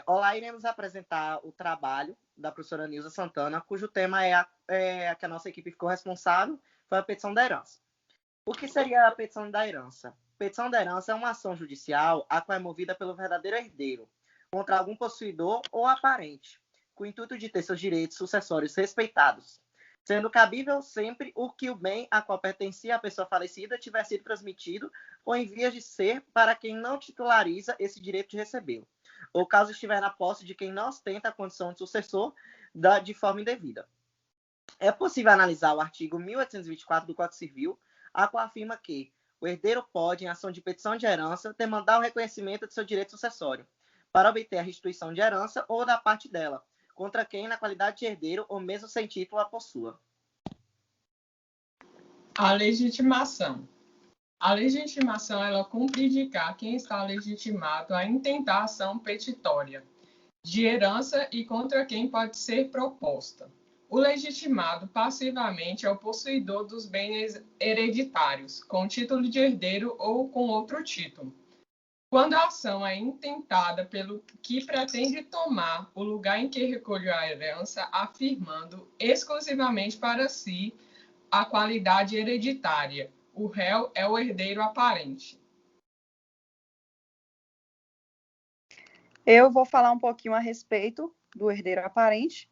Olá, iremos apresentar o trabalho da professora Nilza Santana, cujo tema que a nossa equipe ficou responsável, foi a petição da herança. O que seria a petição da herança? Petição da herança é uma ação judicial a qual é movida pelo verdadeiro herdeiro contra algum possuidor ou aparente, com o intuito de ter seus direitos sucessórios respeitados, sendo cabível sempre o que o bem a qual pertencia a pessoa falecida tiver sido transmitido ou em vias de ser para quem não titulariza esse direito de recebê-lo, ou caso estiver na posse de quem não ostenta a condição de sucessor de forma indevida. É possível analisar o artigo 1824 do Código Civil, a qual afirma que o herdeiro pode, em ação de petição de herança, demandar o reconhecimento de seu direito sucessório, para obter a restituição de herança ou da parte dela, contra quem, na qualidade de herdeiro, ou mesmo sem título, a possua. A legitimação. A legitimação, ela cumpre indicar quem está legitimado a intentar ação petitória de herança e contra quem pode ser proposta. O legitimado passivamente é o possuidor dos bens hereditários, com título de herdeiro ou com outro título. Quando a ação é intentada pelo que pretende tomar o lugar em que recolheu a herança, afirmando exclusivamente para si a qualidade hereditária, o réu é o herdeiro aparente. Eu vou falar um pouquinho a respeito do herdeiro aparente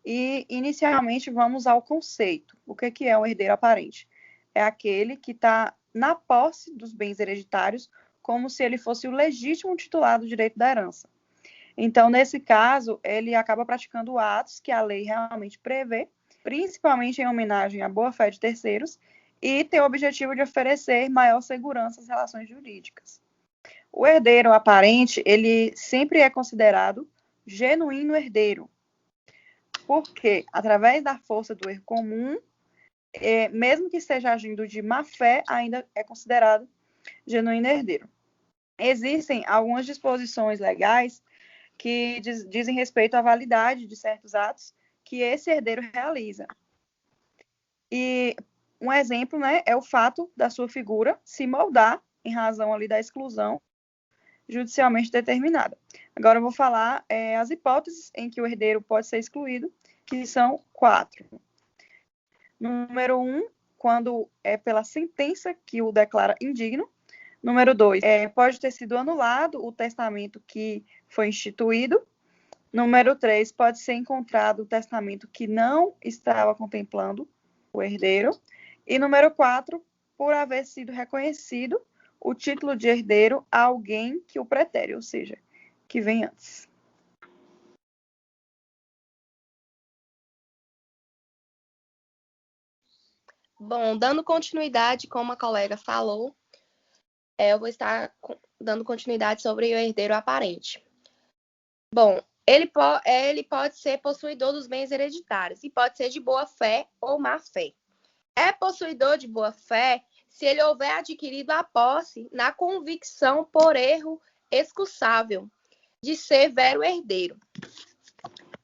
e, inicialmente, vamos ao conceito. O que é o herdeiro aparente? É aquele que está na posse dos bens hereditários como se ele fosse o legítimo titular do direito da herança. Então, nesse caso, ele acaba praticando atos que a lei realmente prevê, principalmente em homenagem à boa-fé de terceiros, e tem o objetivo de oferecer maior segurança às relações jurídicas. O herdeiro aparente, ele sempre é considerado genuíno herdeiro, porque, através da força do erro comum, mesmo que esteja agindo de má fé, ainda é considerado genuíno herdeiro. Existem algumas disposições legais que dizem respeito à validade de certos atos que esse herdeiro realiza. E um exemplo, né, é o fato da sua figura se moldar em razão ali da exclusão judicialmente determinada. Agora eu vou falar as hipóteses em que o herdeiro pode ser excluído, que são 4. Número 1, quando é pela sentença que o declara indigno. Número 2, pode ter sido anulado o testamento que foi instituído. Número 3, pode ser encontrado o testamento que não estava contemplando o herdeiro. E número 4, por haver sido reconhecido o título de herdeiro a alguém que o pretere, ou seja, que vem antes. Bom, dando continuidade, como a colega falou, eu vou estar dando continuidade sobre o herdeiro aparente. Bom, ele pode ser possuidor dos bens hereditários e pode ser de boa fé ou má fé. É possuidor de boa fé se ele houver adquirido a posse na convicção por erro excusável de ser vero herdeiro.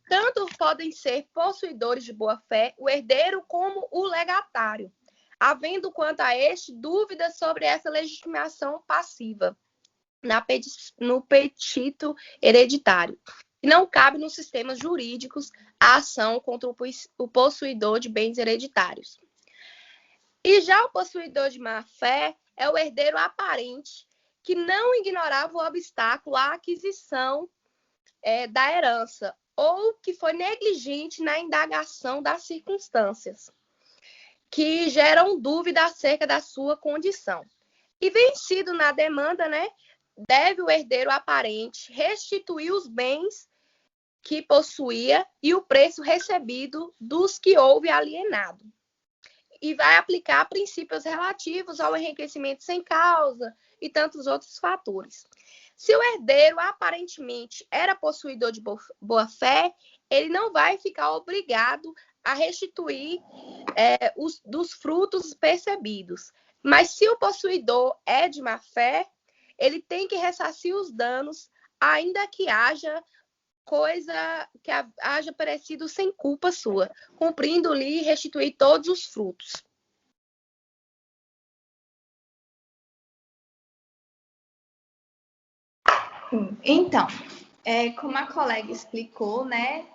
Tanto podem ser possuidores de boa fé o herdeiro como o legatário, havendo quanto a este dúvidas sobre essa legitimação passiva no petito hereditário. Não cabe nos sistemas jurídicos a ação contra o possuidor de bens hereditários. E já o possuidor de má-fé é o herdeiro aparente, que não ignorava o obstáculo à aquisição da herança, ou que foi negligente na indagação das circunstâncias, que geram dúvida acerca da sua condição. E vencido na demanda, né, deve o herdeiro aparente restituir os bens que possuía e o preço recebido dos que houve alienado. E vai aplicar princípios relativos ao enriquecimento sem causa e tantos outros fatores. Se o herdeiro aparentemente era possuidor de boa-fé, ele não vai ficar obrigado a restituir dos frutos percebidos. Mas se o possuidor é de má-fé, ele tem que ressarcir os danos, ainda que haja haja perecido sem culpa sua, cumprindo-lhe e restituir todos os frutos. Então, Como a colega explicou, né?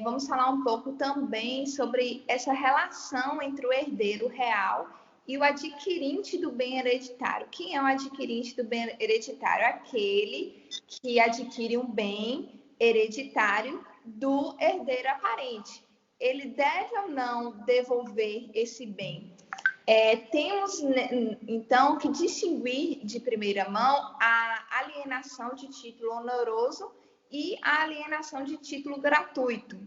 Vamos falar um pouco também sobre essa relação entre o herdeiro real e o adquirente do bem hereditário. Quem é o adquirente do bem hereditário? Aquele que adquire um bem hereditário do herdeiro aparente. Ele deve ou não devolver esse bem? Temos, então, que distinguir de primeira mão a alienação de título oneroso e a alienação de título gratuito.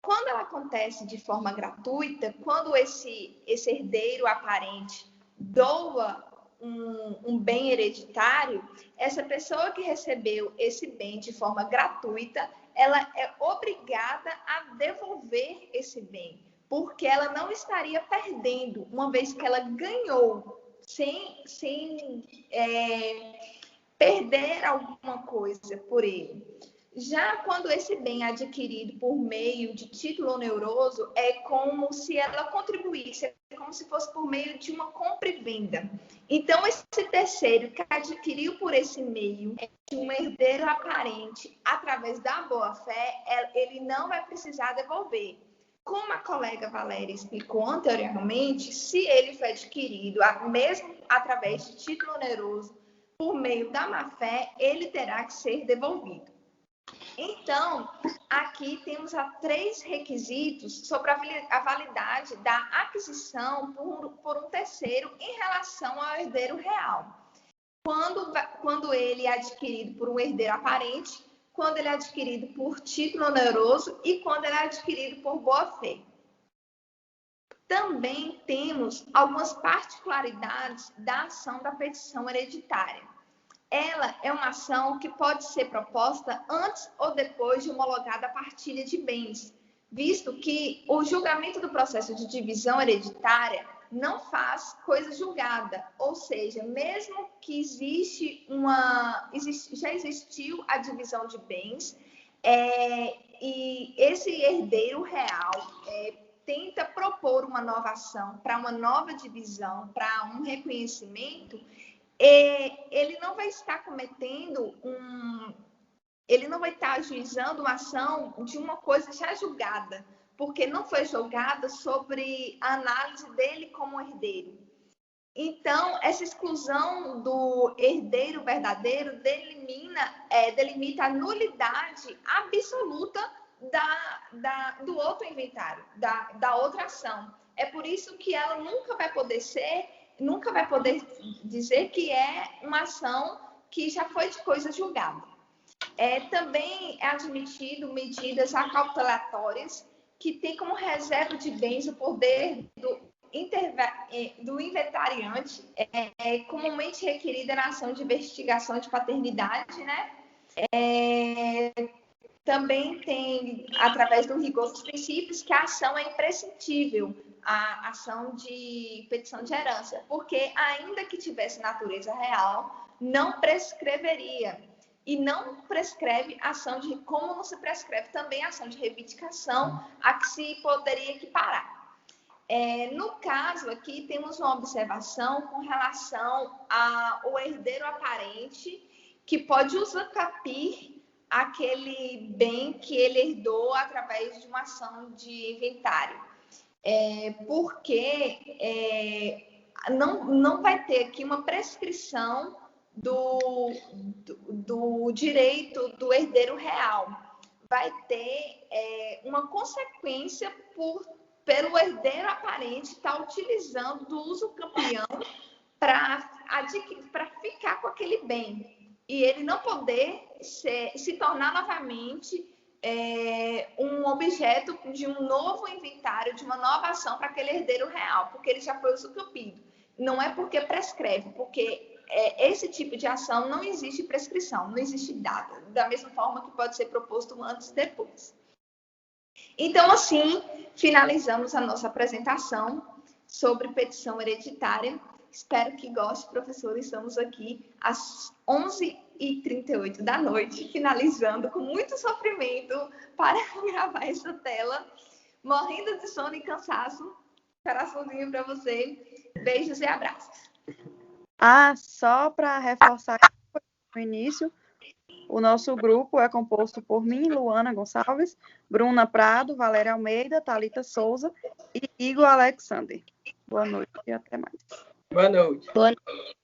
Quando ela acontece de forma gratuita, quando esse herdeiro aparente doa um bem hereditário, essa pessoa que recebeu esse bem de forma gratuita, ela é obrigada a devolver esse bem, porque ela não estaria perdendo, uma vez que ela ganhou, sem perder alguma coisa por ele. Já quando esse bem é adquirido por meio de título oneroso, é como se ela contribuísse, é como se fosse por meio de uma compra e venda. Então, esse terceiro que adquiriu por esse meio de um herdeiro aparente através da boa-fé, ele não vai precisar devolver. Como a colega Valéria explicou anteriormente, se ele foi adquirido mesmo através de título oneroso por meio da má-fé, ele terá que ser devolvido. Então, aqui temos 3 requisitos sobre a validade da aquisição por um terceiro em relação ao herdeiro real. Quando ele é adquirido por um herdeiro aparente, quando ele é adquirido por título oneroso e quando ele é adquirido por boa-fé. Também temos algumas particularidades da ação da petição hereditária. Ela é uma ação que pode ser proposta antes ou depois de homologada a partilha de bens, visto que o julgamento do processo de divisão hereditária não faz coisa julgada, ou seja, mesmo que já existiu a divisão de bens, e esse herdeiro real tenta propor uma nova ação para uma nova divisão, para um reconhecimento, ele não vai estar ele não vai estar ajuizando uma ação de uma coisa já julgada, porque não foi julgada sobre a análise dele como herdeiro. Então, essa exclusão do herdeiro verdadeiro delimita a nulidade absoluta do outro inventário, da outra ação. É por isso que ela nunca vai poder dizer que é uma ação que já foi de coisa julgada. Também é admitido medidas acautelatórias que têm como reserva de bens o poder do inventariante, comumente requerida na ação de investigação de paternidade, né? Também tem, através do rigor dos princípios, que a ação é imprescindível, a ação de petição de herança, porque ainda que tivesse natureza real, não prescreveria. E não prescreve ação como não se prescreve também a ação de reivindicação a que se poderia equiparar. No caso aqui, temos uma observação com relação ao herdeiro aparente, que pode usucapir aquele bem que ele herdou através de uma ação de inventário. Porque não vai ter aqui uma prescrição do direito do herdeiro real. Vai ter uma consequência pelo herdeiro aparente estar utilizando do uso campeão para ficar com aquele bem. E ele não poder se tornar novamente um objeto de um novo inventário, de uma nova ação para aquele herdeiro real, porque ele já foi usucapido. Não é porque prescreve, porque esse tipo de ação não existe prescrição, não existe data, da mesma forma que pode ser proposto antes e depois. Então, assim, finalizamos a nossa apresentação sobre petição hereditária. Espero que goste, professor. Estamos aqui às 11h38 da noite, finalizando com muito sofrimento para gravar essa tela, morrendo de sono e cansaço. Coraçãozinho para você. Beijos e abraços. Só para reforçar no início, O nosso grupo é composto por mim, Luana Gonçalves, Bruna Prado, Valéria Almeida, Thalita Souza e Igor Alexander. Boa noite e até mais. Boa noite. Boa noite.